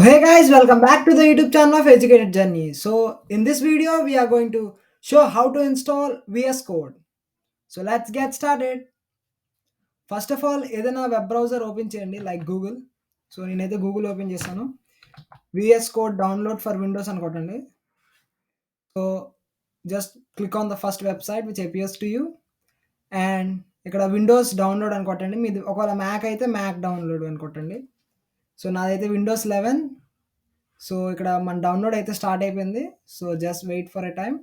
Hey guys, welcome back to the YouTube channel of Educated Journey. In this video, we are going to show how to install VS Code. So let's get started. First of all, ఏదైనా web browser open చేయండి like Google. So నేనైతే Google open చేశాను. VS Code download for Windows అని కొట్టండి. So just click on the first website which appears to you and ఇక్కడ Windows download అని కొట్టండి. మీది ఒకవేళ మ్యాక్ అయితే మ్యాక్ డౌన్లోడ్ అని కొట్టండి. సో నాదైతే విండోస్ 11. సో ఇక్కడ మన డౌన్లోడ్ అయితే స్టార్ట్ అయిపోయింది. So just wait for a time.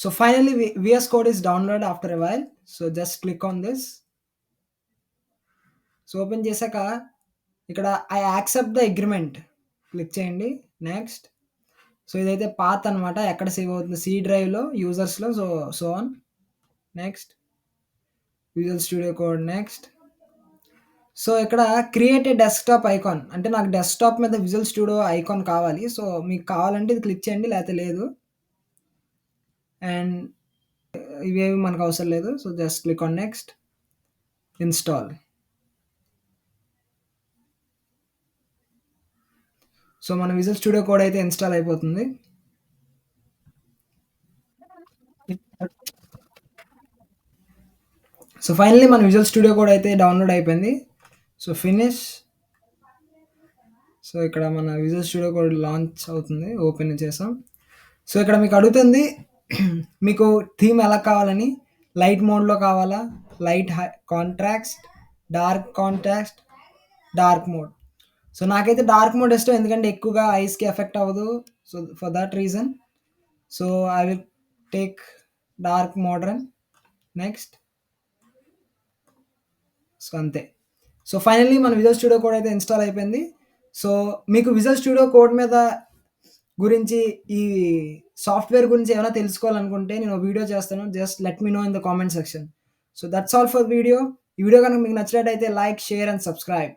So finally VS Code is downloaded after a while. So just click on this. So open చేశాక ఇక్కడ I accept the agreement click చేయండి. Next. So ఇదైతే path అనమాట, ఎక్కడ సేవ్ అవుతుంది C డ్రైవ్లో యూజర్స్లో. So on. Next Visual Studio Code. Next. So ఇక్కడ క్రియేట్ ఏ డెస్క్టాప్ ఐకాన్, అంటే నాకు డెస్క్టాప్ మీద విజువల్ స్టూడియో ఐకాన్ కావాలి. సో మీకు కావాలంటే ఇది క్లిక్ చేయండి, లేకపోతే లేదు. అండ్ ఇవేవి మనకు అవసరం లేదు. So just click on next. Install. So మన విజువల్ స్టూడియో కోడ్ అయితే ఇన్స్టాల్ అయిపోతుంది. సో ఫైనల్లీ మన విజువల్ స్టూడియో కోడ్ అయితే డౌన్లోడ్ అయిపోయింది. So finish. సో ఇక్కడ మన విజువల్ స్టూడియో కోడ్ లాంచ్ అవుతుంది. ఓపెన్ చేసాం. సో ఇక్కడ మీకు అడుగుతుంది మీకు థీమ్ ఎలా కావాలని. లైట్ మోడ్లో కావాలా, light contract, dark contract, dark mode. So నాకైతే డార్క్ మోడ్ ఇష్టం, ఎందుకంటే ఎక్కువగా ఐస్కి ఎఫెక్ట్ అవ్వదు. So for that reason so I will take dark modern. Next. So అంతే. సో ఫైనల్లీ మన విజువల్ స్టూడియో కోడ్ అయితే ఇన్స్టాల్ అయిపోయింది. సో మీకు విజువల్ స్టూడియో కోడ్ మీద గురించి, ఈ సాఫ్ట్వేర్ గురించి ఏమైనా తెలుసుకోవాలనుకుంటే నేను వీడియో చేస్తాను. Just let me know in the comment section. So that's all for video. ఈ వీడియో కనుక మీకు నచ్చినట్టయితే లైక్, షేర్ అండ్ సబ్స్క్రైబ్.